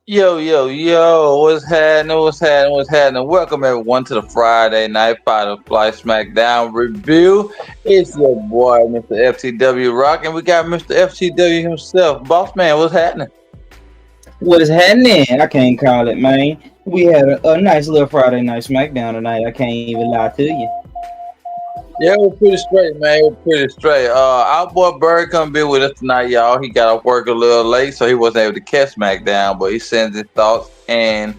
Yo, yo, yo, what's happening? What's happening? What's happening? Welcome everyone to the Friday Night Fighter Fly Smackdown review. It's your boy, Mr. FTW Rock, and we got Mr. FTW himself. Boss man, what's happening? What is happening? I can't call it, man. We had a nice little Friday Night Smackdown tonight. I can't even lie to you. Yeah, we're pretty straight, man. We're pretty straight. Our boy Bird come be with us tonight, y'all. He got off work a little late, so he wasn't able to catch SmackDown, but he sends his thoughts and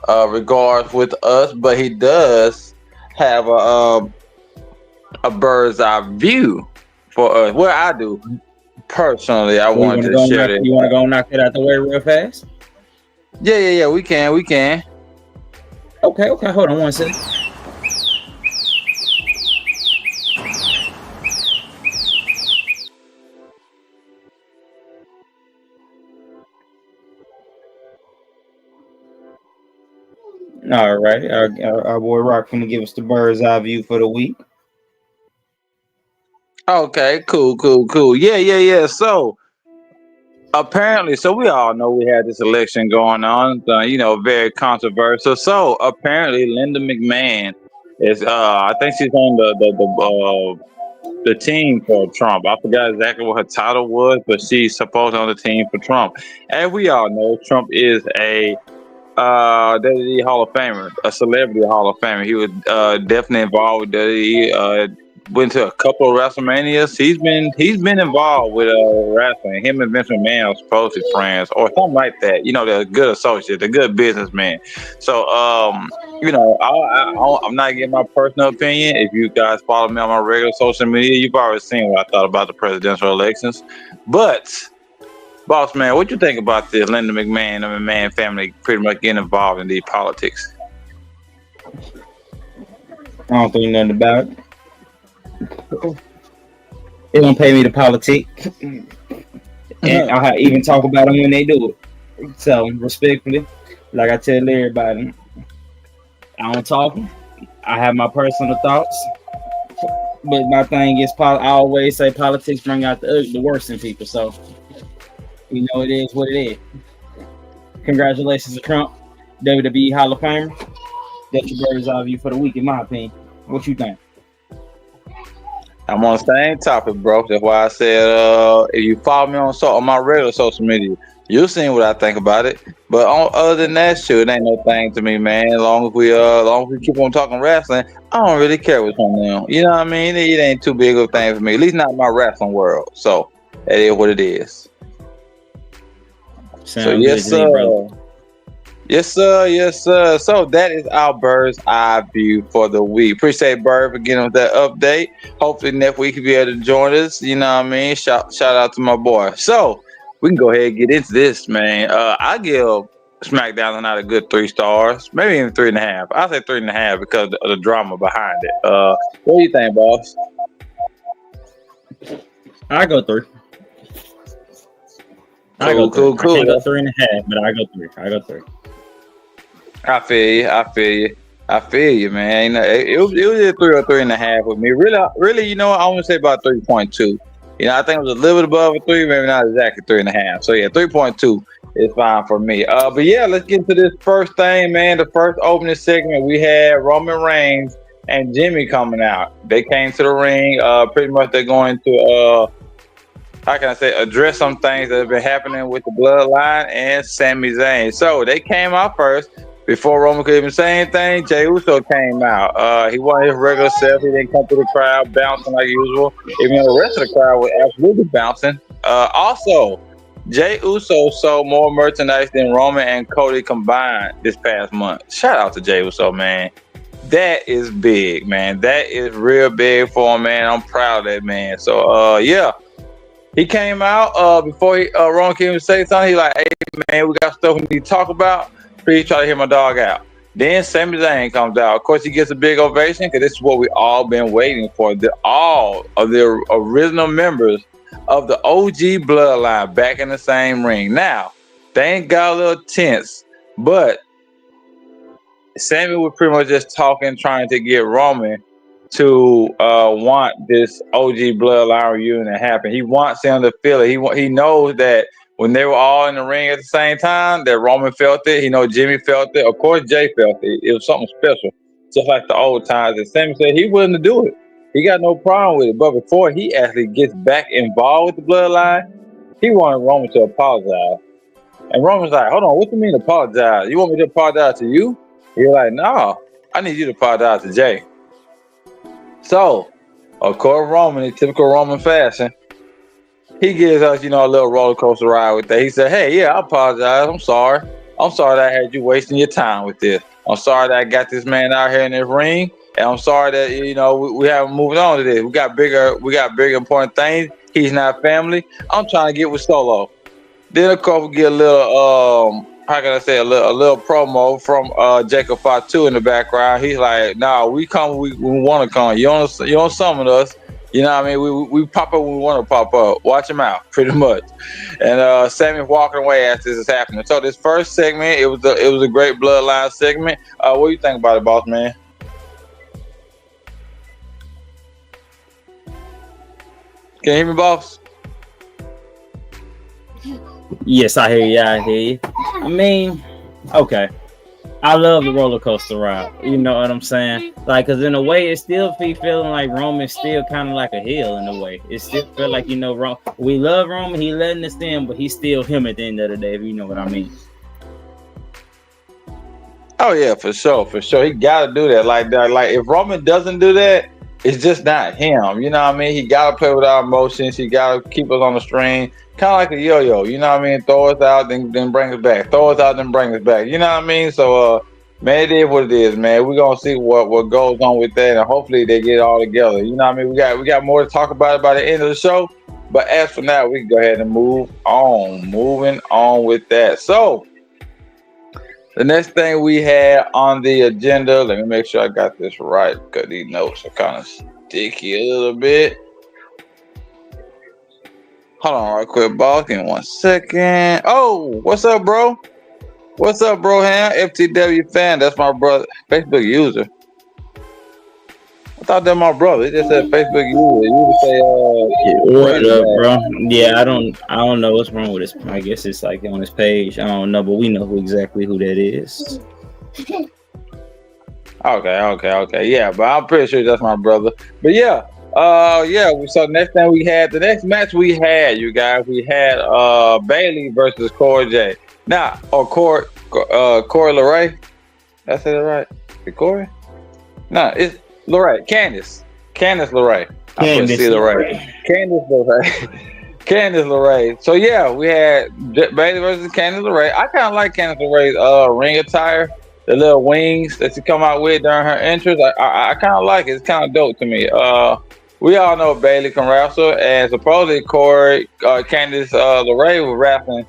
regards with us. But he does have a bird's eye view for us. Well, I do personally. I wanted to share it. You want to go knock it out the way real fast? Yeah. We can. Okay. Hold on one second. All right, our boy Rock gonna give us the bird's eye view for the week. Okay, cool. Yeah. So apparently, we all know we had this election going on. Very controversial. So apparently, Linda McMahon is. I think she's on the team for Trump. I forgot exactly what her title was, but she's supposed on the team for Trump. And we all know Trump is a WWE Hall of Famer, a celebrity Hall of Famer. He was definitely involved with WWE. Went to a couple of WrestleManias. He's been involved with wrestling. Him and Vince McMahon are supposed to be friends or something like that. They're a good associate, they're good businessmen. So I'm not giving my personal opinion. If you guys follow me on my regular social media, you've already seen what I thought about the presidential elections. But boss man, what you think about this Linda McMahon and the McMahon family pretty much getting involved in these politics? I don't think nothing about it. They don't pay me to politic, and I even talk about them when they do it. So respectfully, like I tell everybody, I don't talk. I have my personal thoughts, but my thing is, I always say politics bring out the worst in people. So it is what it is. Congratulations to Trump, WWE Hall of Famer. That's your bird's eye view for the week, in my opinion. What you think? I'm on the same topic, bro. That's why I said if you follow me on my regular social media, you'll see what I think about it. But other than that, it ain't no thing to me, man. As long as we keep on talking wrestling, I don't really care what's on them. You know what I mean? It ain't too big of a thing for me. At least not in my wrestling world. So that is what it is. Yes, sir. So that is our bird's eye view for the week. Appreciate Bird for getting with that update. Hopefully next week he'll be able to join us. You know what I mean? Shout out to my boy. So we can go ahead and get into this, man. I give SmackDown tonight a good 3 stars, maybe even 3.5. I say 3.5 because of the drama behind it. What do you think, boss? I go 3. Cool. I can't go 3.5, but I go 3. I feel you, man. It was a 3 or 3.5 with me. Really, I want to say about 3.2. I think it was a little bit above a 3, maybe not exactly 3.5. So yeah, 3.2 is fine for me. But yeah, let's get into this first thing, man. The first opening segment, we had Roman Reigns and Jimmy coming out. They came to the ring. Pretty much they're going to how can I say, address some things that have been happening with the Bloodline and Sami Zayn. So they came out first. Before Roman could even say anything, Jey Uso came out. He wasn't his regular self. He didn't come through the crowd bouncing like usual, even though the rest of the crowd was absolutely bouncing. Also, Jey Uso sold more merchandise than Roman and Cody combined this past month. Shout out to Jey Uso, man. That is big, man. That is real big for him, man. I'm proud of that, man. So, yeah. He came out before Roman came to say something. He like, hey, man, we got stuff we need to talk about. Please try to hear my dog out. Then Sami Zayn comes out. Of course, he gets a big ovation because this is what we all been waiting for. All of the original members of the OG Bloodline back in the same ring. Now, they ain't got a little tense, but Sami was pretty much just talking, trying to get Roman to want this OG Bloodline reunion to happen. He wants him to feel it. He knows that when they were all in the ring at the same time, that Roman felt it. He knows Jimmy felt it. Of course, Jay felt it. It was something special, just like the old times. And Sami said he willing to do it. He got no problem with it. But before he actually gets back involved with the Bloodline, he wanted Roman to apologize. And Roman's like, hold on, what do you mean apologize? You want me to apologize to you? He's like, no, I need you to apologize to Jay. So, of course, Roman, in typical Roman fashion, he gives us, a little roller coaster ride with that. He said, hey, yeah, I apologize. I'm sorry. I'm sorry that I had you wasting your time with this. I'm sorry that I got this man out here in this ring. And I'm sorry that, we haven't moved on to this. We got bigger important things. He's not family. I'm trying to get with Solo. Then, of course, we get a little, how can I say, a little promo from Jacob Fatu in the background. He's like, nah, we come, we want to come. You don't summon us. You know what I mean? We pop up when we want to pop up. Watch him out, pretty much. And Sami walking away as this is happening. So this first segment, it was a great Bloodline segment. What do you think about it, boss man? Can you hear me, boss? Yes, I hear you. I hear you. I mean, okay. I love the roller coaster ride. You know what I'm saying? Like, cause in a way, it still be feeling like Roman's still kind of like a heel in a way. It still feel like we love Roman. He letting us in, but he's still him at the end of the day. If you know what I mean. Oh yeah, for sure. He got to do that. Like if Roman doesn't do that, it's just not him. You know what I mean? He got to play with our emotions. He got to keep us on the string. Kind of like a yo-yo, you know what I mean? Throw us out, then bring us back. Throw us out, then bring us back. You know what I mean? So, man, it is what it is, man. We're gonna see what goes on with that, and hopefully they get it all together. You know what I mean? We got more to talk about it by the end of the show. But as for now, we can go ahead and move on. Moving on with that. So, the next thing we had on the agenda, let me make sure I got this right because these notes are kind of sticky a little bit. Hold on right quick, boss. Give me 1 second. Oh, what's up, bro? What's up, bro? Ham FTW fan. That's my brother, Facebook user. I thought that was my brother. It just said Facebook user. You would say, what up, bro? Yeah, I don't know what's wrong with this. I guess it's like on his page. I don't know, but we know exactly who that is. Okay. Yeah, but I'm pretty sure that's my brother. But yeah. So the next match we had, you guys, we had Bailey versus Cora J. Now, Corey LeRae. Did I say that right? Is it Corey? No, it's LeRae. Candice LeRae. Candice LeRae. So yeah, we had Bailey versus Candice LeRae. I kind of like Candice LeRae's ring attire. The little wings that she come out with during her entrance. I kind of like it. It's kind of dope to me. We all know Bailey can wrestle, and supposedly Candice LeRae was wrestling,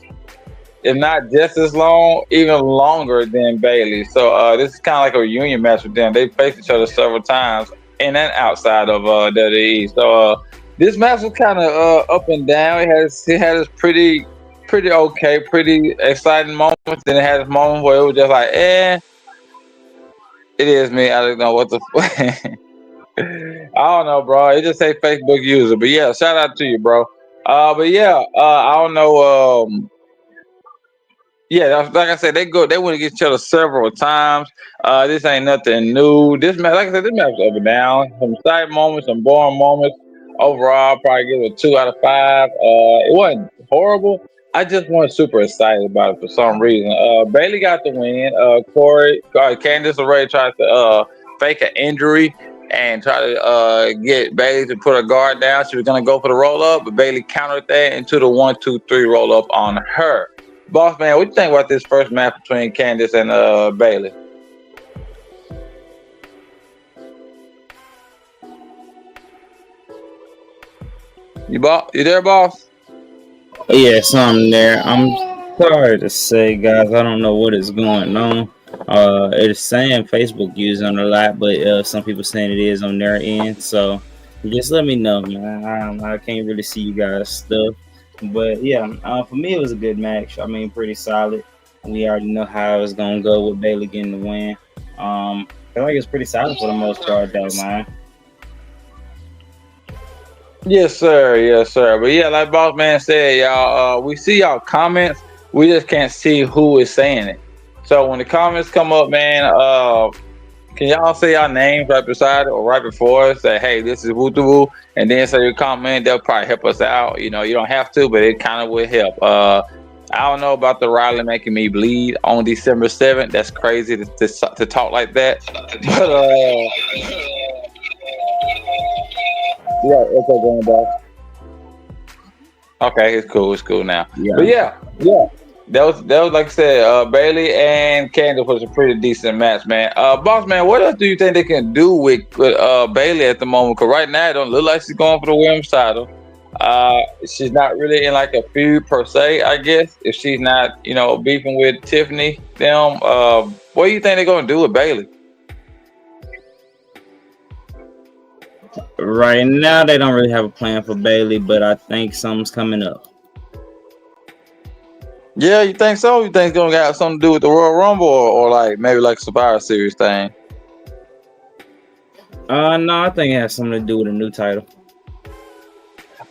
if not just as long, even longer than Bailey. So this is kind of like a reunion match with them. They faced each other several times in and outside of WWE. So this match was kind of up and down. It had its pretty okay, pretty exciting moments. Then it had this moment where it was just like, it is me. I don't know what the fuck. I I don't know, bro. It just say Facebook user, but yeah, shout out to you, bro. But yeah, I don't know. Yeah, like I said, they went against each other several times. This ain't nothing new. This match, like I said, this match was up and down. Some side moments, some boring moments. Overall, I'll probably give it a 2 out of 5. It wasn't horrible. I just wasn't super excited about it for some reason. Bailey got the win. Candice already tried to fake an injury and try to get Bailey to put her guard down. She was gonna go for the roll up, but Bailey countered that into the 1, 2, 3 roll up on her. Boss man, what you think about this first match between Candice and Bailey? You there, boss? Yeah, something there. I'm sorry to say, guys, I don't know what is going on. It's saying Facebook using a lot, but some people saying it is on their end. So just let me know, man. I can't really see you guys stuff, but yeah, for me it was a good match. I mean, pretty solid. We already know how it's gonna go with Bailey getting the win. I feel like it's pretty solid for the most part, though, man. Yes, sir. Yes, sir. But yeah, like boss man said, y'all, we see y'all comments. We just can't see who is saying it. So when the comments come up, man, can y'all say our names right beside it or right before us? Say, hey, this is Woo Woo, and then say your comment. They'll probably help us out. You know, you don't have to, but it kind of would help. I don't know about the Riley making me bleed on December 7th. That's crazy to talk like that. But yeah, it's okay, going back. Okay, it's cool. It's cool now. But Yeah. yeah. That was like I said, Bailey and Candace was a pretty decent match, man. Boss man, what else do you think they can do with Bailey at the moment? Because right now it don't look like she's going for the women's title. She's not really in like a feud per se, I guess. If she's not, beefing with Tiffany, them, what do you think they're gonna do with Bailey? Right now, they don't really have a plan for Bailey, but I think something's coming up. Yeah, you think so? You think it's gonna have something to do with the Royal Rumble, or like maybe like a Survivor Series thing? No, I think it has something to do with a new title.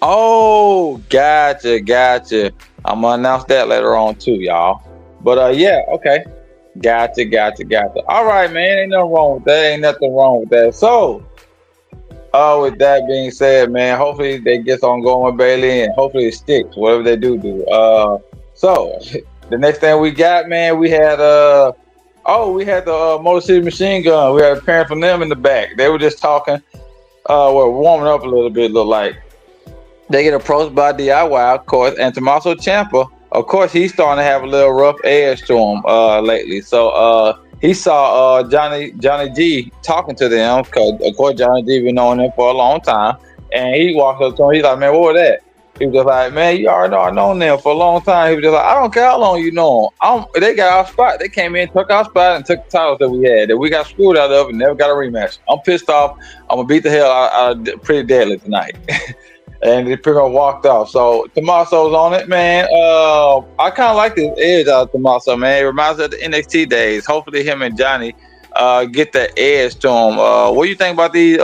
Oh, gotcha. I'm gonna announce that later on too, y'all. But yeah, okay. Gotcha. All right, man. Ain't nothing wrong with that. Ain't nothing wrong with that. So, with that being said, man, hopefully they get on going with Bailey, and hopefully it sticks. Whatever they do. So the next thing we got, man, we had the Motor City Machine Gun. We had a parent from them in the back. They were just talking. We're warming up a little bit. Look like they get approached by DIY, of course, and Tommaso Ciampa. Of course, he's starting to have a little rough edge to him lately. So he saw Johnny G talking to them, because of course Johnny G been knowing them for a long time. And he walked up to him. He's like, "Man, what was that?" He was just like, "Man, you already know I known them for a long time." He was just like, "I don't care how long you know them. They got our spot. They came in, took our spot, and took the titles that we had that we got screwed out of and never got a rematch. I'm pissed off. I'm gonna beat the hell out of Pretty Deadly tonight." And they pretty much walked off. So Tommaso's on it, man. I kind of like this edge out of Tommaso, man. It reminds me of the NXT days. Hopefully, him and Johnny get that edge to him. What do you think about these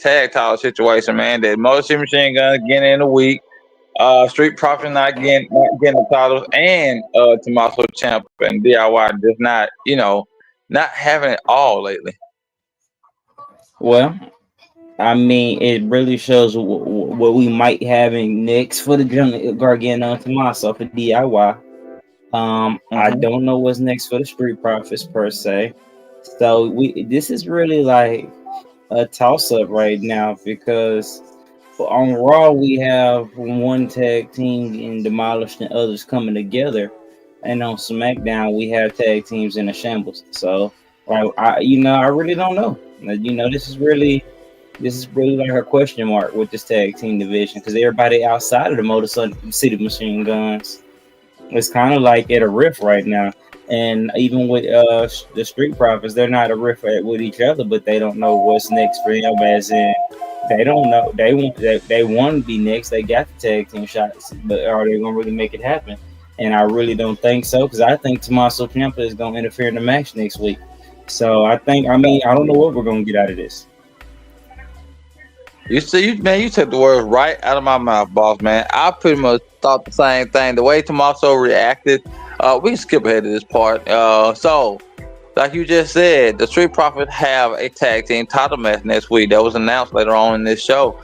tag title situation, man? That Motor City Machine Gun getting in a week, Street Profit not getting the titles, and Tommaso Ciampa and DIY just not having it all lately. Well, I mean, it really shows what we might have in next for the Gargano and Tommaso for DIY. I Hmm. don't know what's next for the Street Profits per se. So this is really like a toss up right now because on Raw we have one tag team getting demolished and others coming together, and on SmackDown we have tag teams in a shambles. So, like, I really don't know. This is really like a question mark with this tag team division because everybody outside of the Motor City Machine Guns is kind of like at a riff right now. And even with the Street Profits, they're not a riff with each other, but they don't know what's next for him. As in, they don't know they want to be next. They got the tag team shots, but are they gonna really make it happen? And I really don't think so because I think Tommaso Ciampa is gonna interfere in the match next week. So I mean, I don't know what we're gonna get out of this. You see, man, you took the words right out of my mouth, boss man. I pretty much thought the same thing. The way Tommaso reacted, we can skip ahead to this part. So, like you just said, the Street Profits have a tag team title match next week. That was announced later on in this show.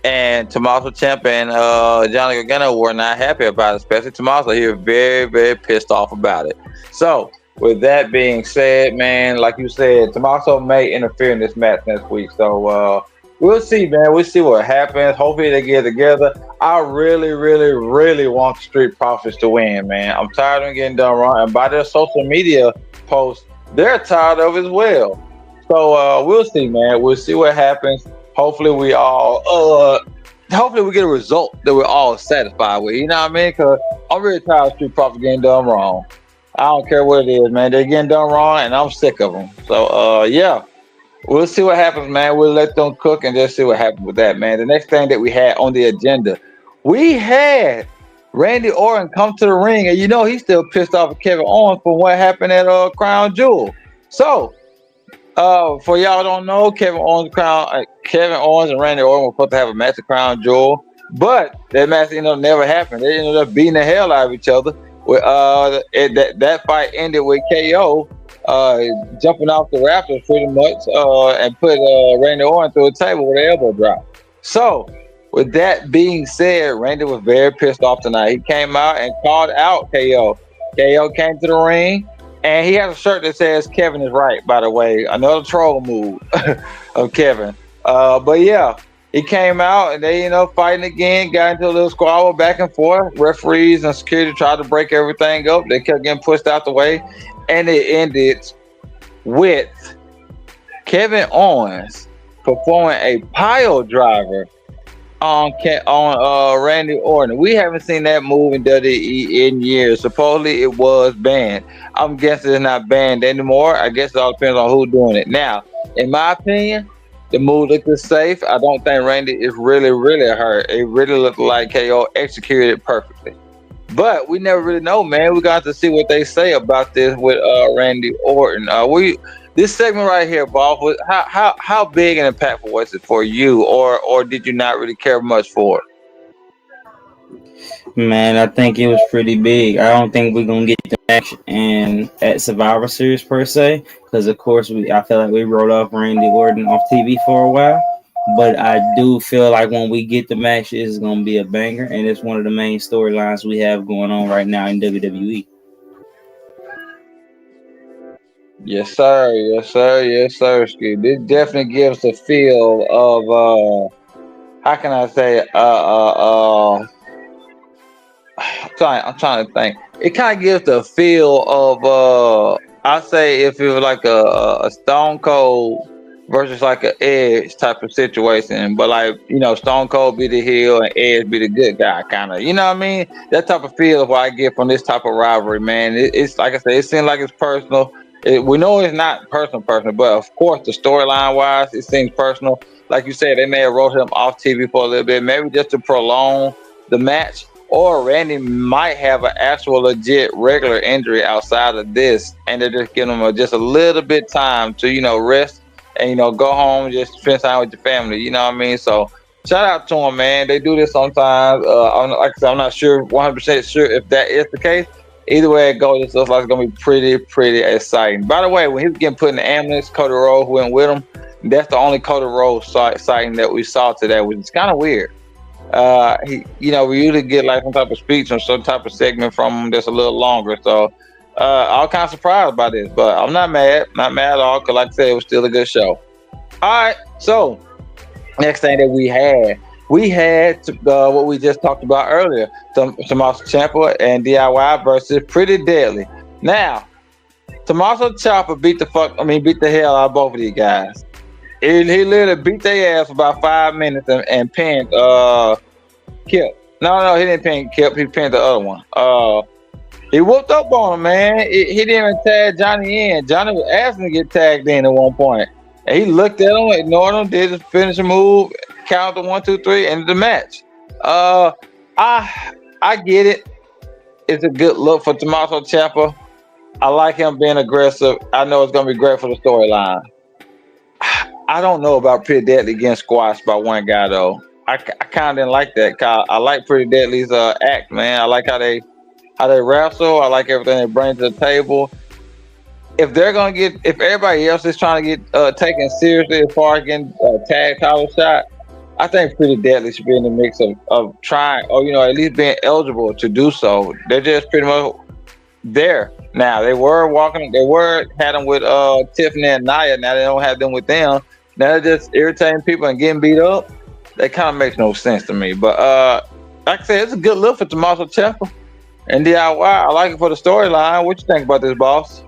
And Tommaso Ciampa and Johnny Gargano were not happy about it, especially Tommaso. He was very, very pissed off about it. So, with that being said, man, like you said, Tommaso may interfere in this match next week. So, we'll see, man. We'll see what happens. Hopefully, they get together. I really, really, really want the Street Profits to win, man. I'm tired of them getting done wrong. And by their social media posts, they're tired of it as well. So we'll see, man. We'll see what happens. Hopefully hopefully we get a result that we're all satisfied with. You know what I mean? Because I'm really tired of Street Profits getting done wrong. I don't care what it is, man. They're getting done wrong, and I'm sick of them. So yeah. We'll see what happens, man. We'll let them cook and just see what happens with that, man. The next thing that we had on the agenda, we had Randy Orton come to the ring, and he's still pissed off at Kevin Owens for what happened at Crown Jewel. So, for y'all don't know, Kevin Owens and Randy Orton were supposed to have a match at Crown Jewel, but that match never happened. They ended up beating the hell out of each other. That fight ended with KO jumping off the rafters pretty much and put Randy Orton through a table with an elbow drop. So, with that being said, Randy was very pissed off tonight. He came out and called out KO. KO came to the ring, and he has a shirt that says Kevin is right, by the way. Another troll move of Kevin. But yeah, he came out and they, fighting again, got into a little squabble back and forth. Referees and security tried to break everything up. They kept getting pushed out the way. And it ended with Kevin Owens performing a pile driver on Randy Orton. We haven't seen that move in WWE in years. Supposedly it was banned. I'm guessing it's not banned anymore. I guess it all depends on who's doing it. Now, in my opinion, the move looked safe. I don't think Randy is really, really hurt. It really looked like KO executed it perfectly. But we never really know, man. We got to see what they say about this with Randy Orton. This segment right here, Bob, how big and impactful was it for you, or did you not really care much for it? Man, I think it was pretty big. I don't think we're gonna get the match at Survivor Series per se, because of course I feel like we wrote off Randy Orton off TV for a while. But I do feel like when we get the match, it's gonna be a banger, and it's one of the main storylines we have going on right now in WWE. Yes, sir. Yes, sir. Yes, sir. This definitely gives a feel of how can I say I'm trying to think. It kind of gives the feel of I say if it was like a Stone Cold versus like an Edge type of situation, but like Stone Cold be the heel and Edge be the good guy, kind of. You know what I mean? That type of feel of what I get from this type of rivalry, man. It's like I said, it seems like it's personal. We know it's not personal, but of course the storyline wise, it seems personal. Like you said, they may have wrote him off TV for a little bit, maybe just to prolong the match. Or Randy might have an actual legit regular injury outside of this, and they're just giving him just a little bit time to rest and go home, just spend time with your family. You know what I mean? So shout out to him, man. They do this sometimes. Like I said, I'm not sure 100% sure if that is the case. Either way it goes, it looks like it's gonna be pretty exciting. By the way, when he was getting put in the ambulance, Cody Rhodes went with him. That's the only Cody Rhodes sighting that we saw today, which is kind of weird. We usually get like some type of speech or some type of segment from him that's a little longer. So I'm kind of surprised by this, but I'm not mad at all, because like I said, it was still a good show. All right, so next thing that we had what we just talked about earlier, Tommaso Ciampa and DIY versus Pretty Deadly. Now, Tommaso Ciampa beat the hell out of both of these guys. He literally beat their ass for about 5 minutes and pinned Kip. No, he didn't pin Kip. He pinned the other one. He whooped up on him, man. He didn't even tag Johnny in. Johnny was asking to get tagged in at one point. And he looked at him, ignored him, did his finishing move, counted 1, 2, 3, ended the match. I get it. It's a good look for Tommaso Ciampa. I like him being aggressive. I know it's gonna be great for the storyline. I don't know about Pretty Deadly getting squashed by one guy though. I kind of didn't like that. 'Cause I like Pretty Deadly's act, man. I like how they wrestle. I like everything they bring to the table. If they're gonna get, if everybody else is trying to get taken seriously as far as getting tag title shot, I think Pretty Deadly should be in the mix of trying, or at least being eligible to do so. They're just pretty much there now. They were walking, they were had them with Tiffany and Nia. Now they don't have them with them. Now they're just irritating people and getting beat up. That kind of makes no sense to me. But like I said, it's a good look for Tommaso Ciampa and DIY. I like it for the storyline. What you think about this, boss?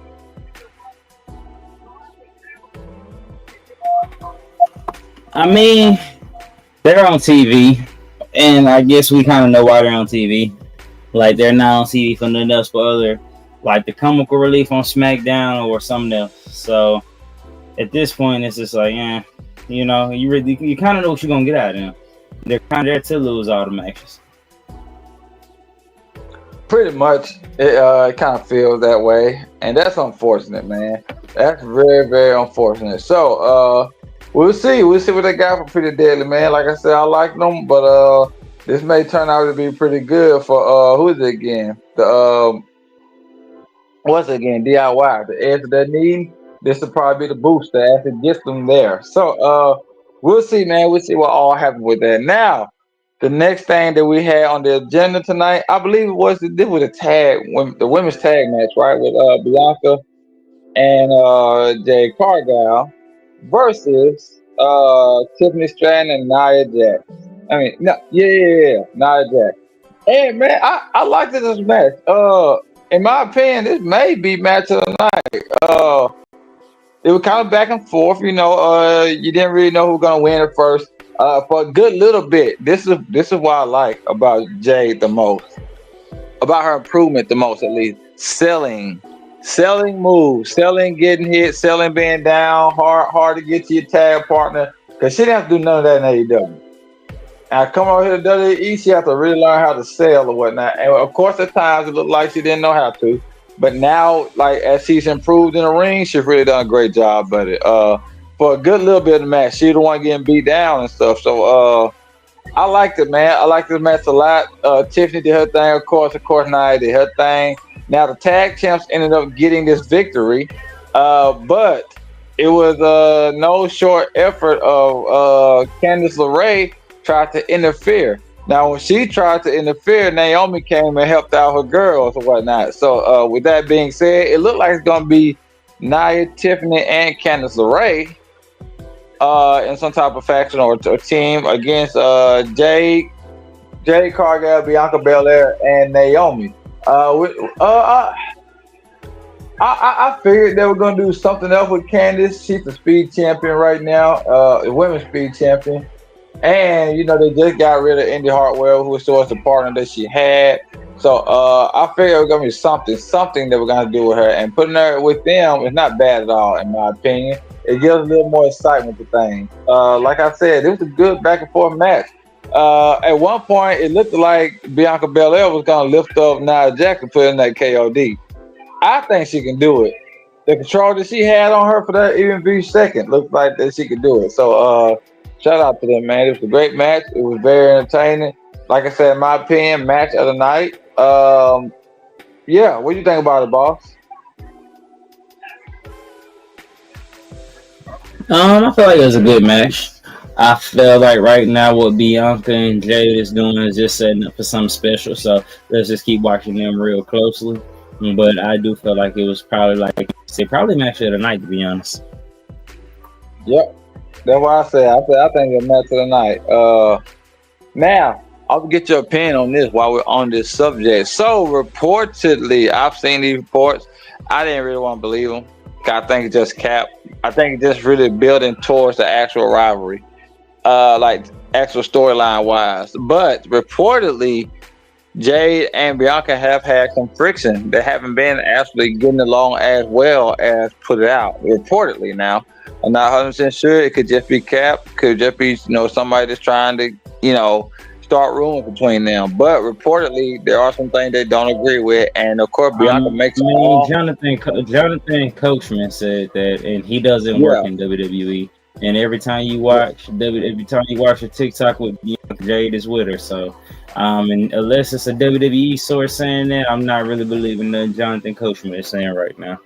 I mean, they're on TV, and I guess we kind of know why they're on TV. Like, they're not on TV for nothing else but other, like, the comical relief on Smackdown or something else. So, at this point, it's just like, you kind of know what you're going to get out of them. They're kind of there to lose all the matches. Pretty much, it kind of feels that way, and that's unfortunate, man. That's very, very unfortunate. So, we'll see. We'll see what they got for Pretty Deadly, man. Like I said, I like them, but this may turn out to be pretty good for who is it again? The what's it again? DIY. The edge of their need. This will probably be the boost that actually gets them there. So we'll see, man. We'll see what all happens with that. Now, the next thing that we had on the agenda tonight, I believe it was this was the women's tag match, right? With Bianca and Jay Cargill versus Tiffany Stratton and Nia Jax. I mean, no, yeah, Nia Jax. And man, I liked this match. In my opinion, this may be match of the night. It was kind of back and forth. You didn't really know who was gonna win at first. For a good little bit. This is what I like about Jade the most. About her improvement the most, at least. Selling moves, selling getting hit, selling being down, hard to get to your tag partner. Because she didn't have to do none of that in AEW. And I come over here to WWE, she has to really learn how to sell or whatnot. And of course, at times it looked like she didn't know how to. But now, like as she's improved in the ring, she's really done a great job at it. For a good little bit of the match, she's the one getting beat down and stuff. So I liked it, man. I liked this match a lot. Tiffany did her thing, of course. Nia did her thing. Now the tag champs ended up getting this victory, but it was no short effort of Candice LeRae tried to interfere. Now when she tried to interfere, Naomi came and helped out her girls or whatnot. So with that being said, it looked like it's gonna be Nia, Tiffany, and Candice LeRae in some type of faction or team against Jade Cargill, Bianca Belair, and Naomi. I figured they were gonna do something else with Candice. She's the speed champion right now, the women's speed champion. And they just got rid of Indy Hartwell, who was sort of the partner that she had. So I figured it was gonna be something that we're gonna do with her, and putting her with them is not bad at all, in my opinion. It gives a little more excitement to things. Like I said, it was a good back and forth match. At one point, it looked like Bianca Belair was gonna lift up Nia Jax and put in that KOD. I think she can do it. The control that she had on her for that even brief second looked like that she could do it. So shout out to them, man. It was a great match. It was very entertaining. Like I said, in my opinion, match of the night. Yeah, what do you think about it, boss? I feel like it was a good match. I feel like right now what Bianca and Jade is doing is just setting up for something special. So let's just keep watching them real closely. But I do feel like it was probably probably match of the night, to be honest. Yep, that's what I said. I think it's match of the night. Now I'll get your opinion on this while we're on this subject. So reportedly, I've seen these reports. I didn't really want to believe them. I think it's just cap. I think it's just really building towards the actual rivalry, like actual storyline wise. But reportedly, Jade and Bianca have had some friction. They haven't been actually getting along as well as put it out. Reportedly, now I'm not 100% sure. It could just be cap. Could just be somebody that's trying to start rumors between them. But reportedly, there are some things they don't agree with, and of course, Bianca makes. Jonathan Coachman said that, and he doesn't work in WWE. And every time you watch a TikTok with Jade is with her. So, and unless it's a WWE source saying that, I'm not really believing that Jonathan Coachman is saying right now.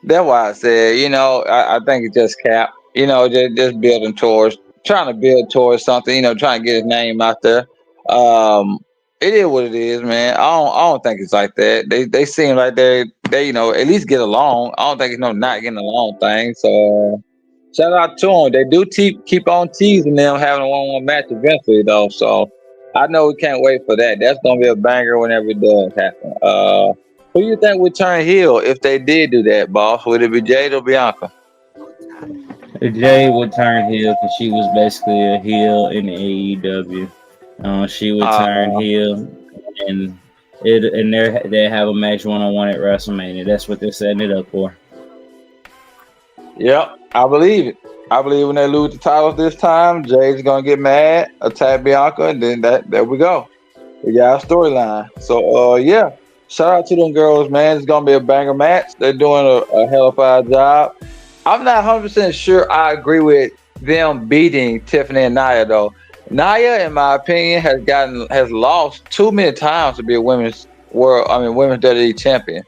That's why I said, I think it's just cap. Just building towards, trying to build towards something. Trying to get his name out there. Um, it is what it is, man. I don't think it's like that. They seem like they at least get along. I don't think it's no not getting along thing. So shout out to them. They do keep on teasing them having a 1-1 match eventually though. So I know we can't wait for that. That's gonna be a banger whenever it does happen. Who you think would turn heel if they did do that, boss? Would it be Jade or Bianca? Jade would turn heel because she was basically a heel in AEW. She would turn Uh, heel, and they have a match 1-on-1 at WrestleMania. That's what they're setting it up for. yep, I believe it. I believe when they lose the titles this time, Jade's gonna get mad, attack Bianca, and then there we go. We got a storyline. So yeah, shout out to them girls, man. It's gonna be a banger match. They're doing a hell of a job. I'm not 100% sure I agree with them beating Tiffany and Nia though. Nia, in my opinion, has lost too many times to be a women's WWE champion.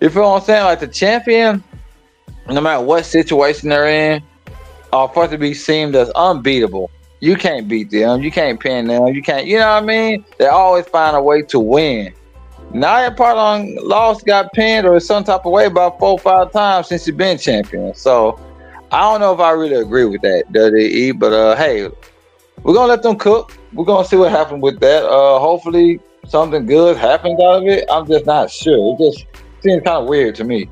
You feel what I'm saying? Like the champion, no matter what situation they're in, are supposed to be seen as unbeatable. You can't beat them. You can't pin them. You can't. You know what I mean? They always find a way to win. Nia part on lost, got pinned, or some type of way about 4 or 5 times since she's been champion. So I don't know if I really agree with that, WWE. But hey, we're gonna let them cook. We're gonna see what happens with that. Hopefully something good happens out of it. I'm just not sure. It just seems kind of weird to me.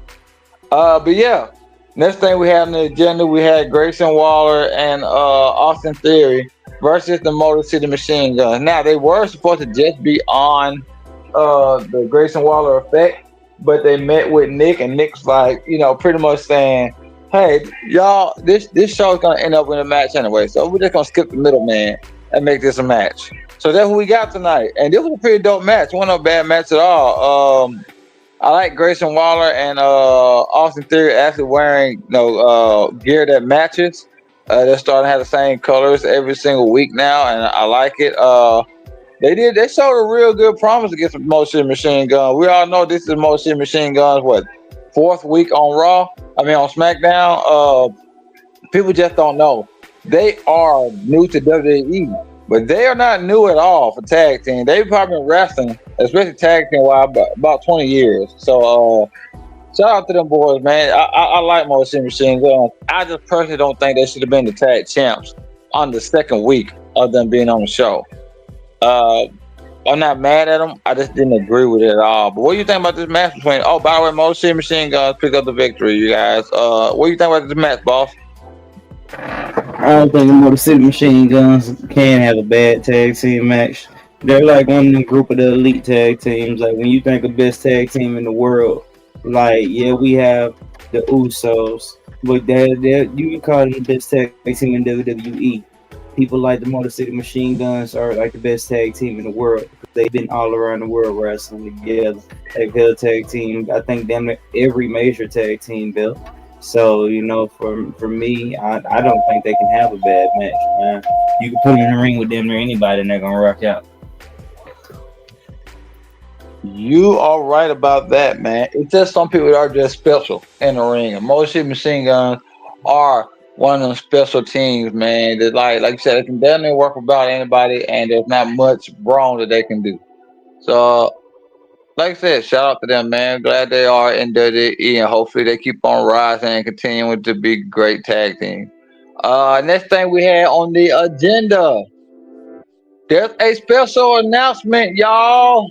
But yeah, next thing we have on the agenda, we had Grayson Waller and Austin Theory versus the Motor City Machine Guns. Now they were supposed to just be on the Grayson Waller effect, but they met with Nick, and Nick's like, pretty much saying, "Hey, y'all, this show is gonna end up in a match anyway, so we're just gonna skip the middleman and make this a match." So that's what we got tonight, and this was a pretty dope match. It wasn't a bad match at all. I like Grayson Waller and Austin Theory actually wearing gear that matches. They're starting to have the same colors every single week now, and I like it. They showed a real good promise against the Motion Machine Gun. We all know this is Motion Machine Gun's fourth week on Raw. I mean on SmackDown. People just don't know. They are new to WWE, but they are not new at all for tag team. They've probably been wrestling, especially tag team, about 20 years. So shout out to them boys, man. I like Motion Machine Gun. I just personally don't think they should have been the tag champs on the second week of them being on the show. I'm not mad at them. I just didn't agree with it at all. But what do you think about this match between? Oh, by the way, Motion Machine Guns pick up the victory, you guys. What do you think about this match, boss? I don't think the Motor City Machine Guns can have a bad tag team match. They're like one of the group of the elite tag teams. Like when you think of best tag team in the world, like we have the Usos, but you can call them the best tag team in WWE. People like the Motor City Machine Guns are like the best tag team in the world. They've been all around the world wrestling together. They've held tag team. I think damn every major tag team built. So for me, I don't think they can have a bad match, man. You can put them in the ring with them or anybody, and they're gonna rock out. You are right about that, man. It's just some people that are just special in the ring. And Motion Machine Guns are one of them special teams, man. That like you said, they can definitely work without anybody, and there's not much wrong that they can do. So, like I said, shout out to them, man. Glad they are in WWE, and hopefully they keep on rising and continuing to be great tag team. Next thing we had on the agenda, there's a special announcement, y'all.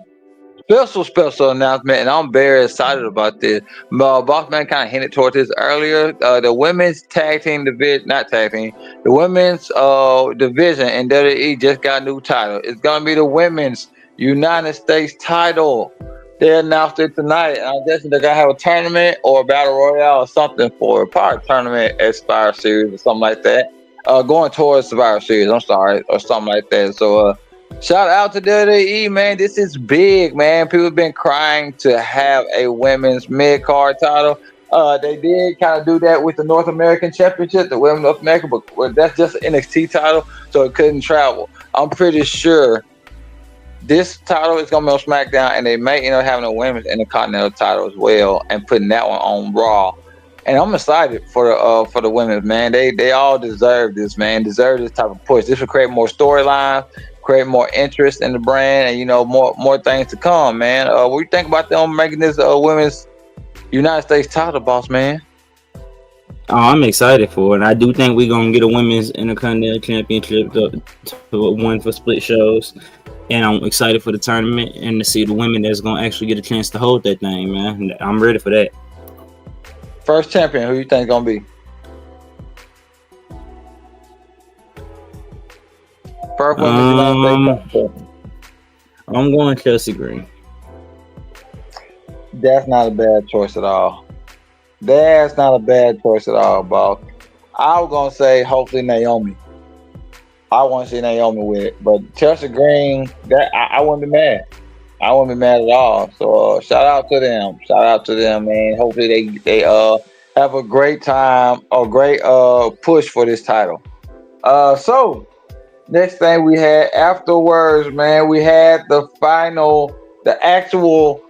Special announcement, and I'm very excited about this. Bossman kind of hinted towards this earlier. The women's tag team division, not tag team, the women's division in WWE just got a new title. It's gonna be the women's United States title. They announced it tonight, and I'm guessing they're gonna have a tournament or a battle royale or something for probably a tournament at Survivor Series or something like that. Going towards Survivor Series, I'm sorry, or something like that. So shout out to WWE, man. This is big, man. People have been crying to have a women's mid card title. They did kind of do that with the North American Championship, the Women of North America, but that's just an NXT title, so it couldn't travel. I'm pretty sure this title is gonna be on SmackDown, and they may end up having a women's Intercontinental title as well, and putting that one on Raw. And I'm excited for the women, man. They all deserve this, man. Deserve this type of push. This will create more storylines, create more interest in the brand, and more things to come, man. What do you think about them making this women's United States title, boss man? Oh, I'm excited for it. I do think we're gonna get a women's Intercontinental Championship to one for split shows, and I'm excited for the tournament and to see the women that's gonna actually get a chance to hold that thing, man. I'm ready for that. First champion, who you think gonna be? First women's United States. I'm going Chelsea Green. That's not a bad choice at all. That's not a bad choice at all, boss. I was gonna say hopefully Naomi. I want to see Naomi with it, but Chelsea Green, that I wouldn't be mad. I wouldn't be mad at all. So shout out to them. Shout out to them, man. Hopefully they have a great time or great push for this title. So next thing we had afterwards, man, we had the actual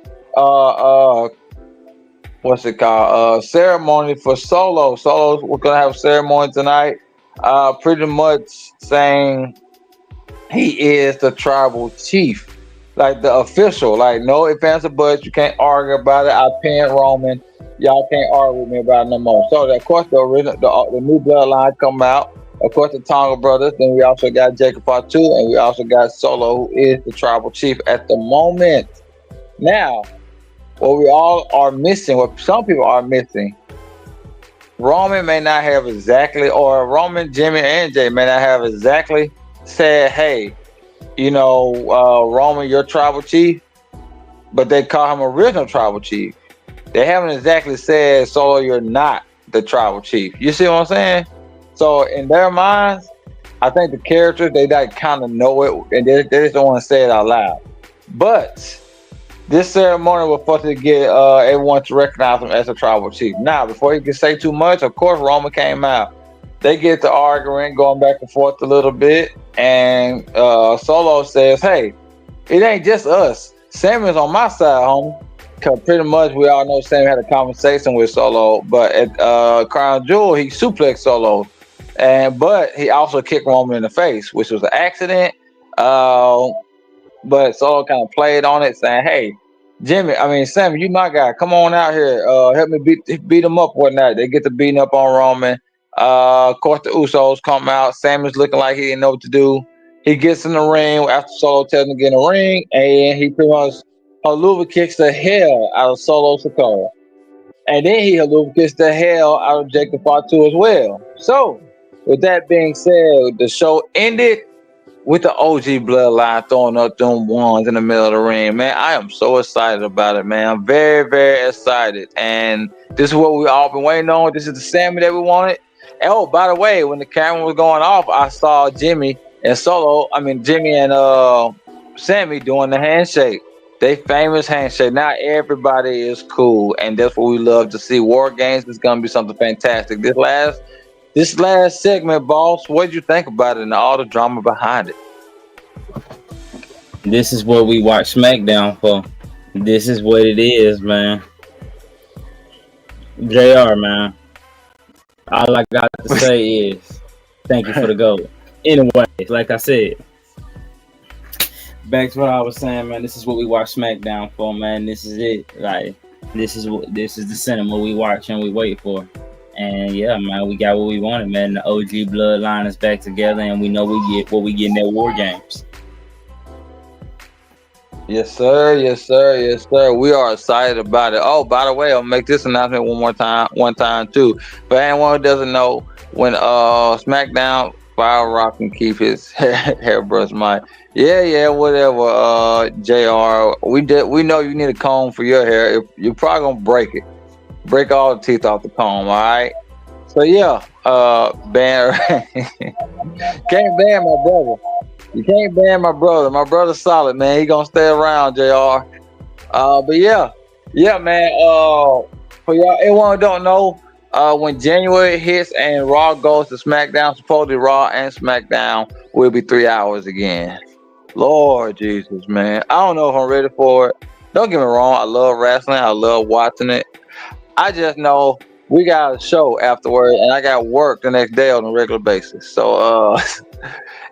what's it called? Ceremony for Solo. We're gonna have a ceremony tonight. Pretty much saying he is the tribal chief, like the official. Like no ifs, ands, or buts. You can't argue about it. I pinned Roman. Y'all can't argue with me about it no more. So of course the new bloodline come out. Of course the Tonga brothers. Then we also got Jacob Fatu, and we also got Solo, who is the tribal chief at the moment. Now, what we all are missing, what some people are missing, Roman may not have exactly, or Roman, Jimmy, and Jay may not have exactly said, hey, Roman, you're tribal chief, but they call him original tribal chief. They haven't exactly said, Solo, you're not the tribal chief. You see what I'm saying? So in their minds, I think the characters, they kind of know it, and they just don't want to say it out loud. But this ceremony was supposed to get everyone to recognize him as a tribal chief. Now, before he could say too much, of course, Roman came out. They get to arguing, going back and forth a little bit, and Solo says, hey, it ain't just us. Sammy's on my side, homie. Because pretty much we all know Sammy had a conversation with Solo, but at Crown Jewel, he suplexed Solo. But he also kicked Roman in the face, which was an accident. But Solo kind of played on it, saying, hey, Sammy, you my guy. Come on out here. Help me beat him up whatnot. They get to beating up on Roman. Of course, the Usos come out. Sammy's looking like he didn't know what to do. He gets in the ring after Solo tells him to get in the ring, and he pretty much Haluva kicks the hell out of Solo Sikoa. And then he Haluva kicks the hell out of Jacob Fatu as well. So, with that being said, the show ended with the OG bloodline throwing up them ones in the middle of the ring. Man, I am so excited about it, man. I'm very, very excited. And this is what we all been waiting on. This is the Sammy that we wanted. And oh, by the way, when the camera was going off, I saw Jimmy and Sammy doing the handshake. They famous handshake. Now everybody is cool, and that's what we love to see. War Games is gonna be something fantastic. This last segment, boss, what did you think about it and all the drama behind it? This is what we watch SmackDown for. This is what it is, man. JR, man. All I got to say is thank you for the goal. Anyway, like I said, back to what I was saying, man. This is what we watch SmackDown for, man. This is it. Like, this is the cinema we watch and we wait for. And yeah, man, we got what we wanted, man. The OG bloodline is back together, and we know we get what we get in their War Games. Yes, sir. Yes, sir. Yes, sir. We are excited about it. Oh, by the way, I'll make this announcement one time too. For anyone who doesn't know, when SmackDown, Fire Rock can keep his hairbrush mic. Yeah, whatever. JR, we know you need a comb for your hair. If you're probably gonna break it. Break all the teeth off the comb, all right? So yeah, ban can't ban my brother. You can't ban my brother. My brother's solid, man. He gonna stay around, JR. But yeah, man. For y'all, everyone who don't know, when January hits and Raw goes to SmackDown, supposedly Raw and SmackDown will be 3 hours again. Lord Jesus, man. I don't know if I'm ready for it. Don't get me wrong, I love wrestling. I love watching it. I just know we got a show afterward and I got work the next day on a regular basis. So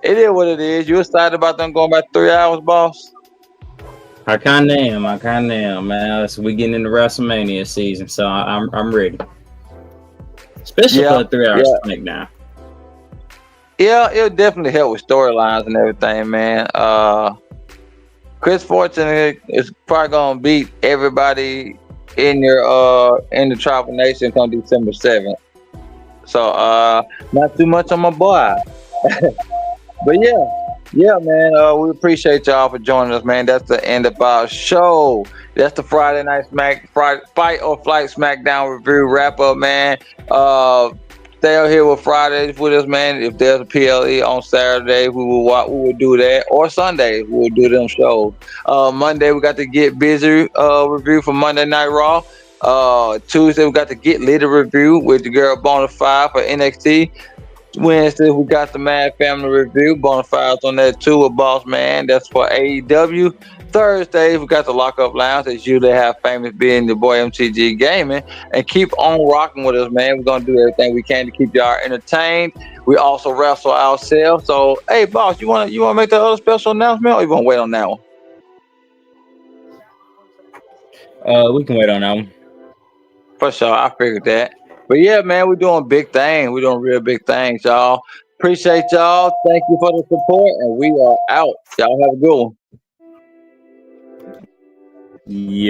it is what it is. You excited about them going back 3 hours, boss? I kind of am. I kind of am, man. So we getting into WrestleMania season, so I'm ready. Especially Yeah, for a 3 hour yeah. SmackDown. Yeah, it'll definitely help with storylines and everything, man. Chris Fortune is probably gonna beat everybody in the Tribal Nation on December 7th. So not too much on my boy. But yeah, man. We appreciate y'all for joining us, man. That's the end of our show. That's the Friday night Fight or Flight SmackDown review wrap up, man. Stay out here with Fridays with us, man. If there's a PLE on Saturday, we will do that. Or Sunday, we will do them shows. Monday, we got to Get Busy review for Monday Night Raw. Tuesday, we got the Get Little review with the girl Bonafide for NXT. Wednesday, we got the Mad Family review. Bonafides on that too with Boss Man. That's for AEW. Thursday, we got the Lockup Lounge. As usually have famous being the boy MTG Gaming. And keep on rocking with us, man. We're going to do everything we can to keep y'all entertained. We also wrestle ourselves. So, hey, boss, you want to make that other special announcement or you want to wait on that one? We can wait on that one. For sure. I figured that. But yeah, man, we're doing big things. We're doing real big things, y'all. Appreciate y'all. Thank you for the support. And we are out. Y'all have a good one. Yeah.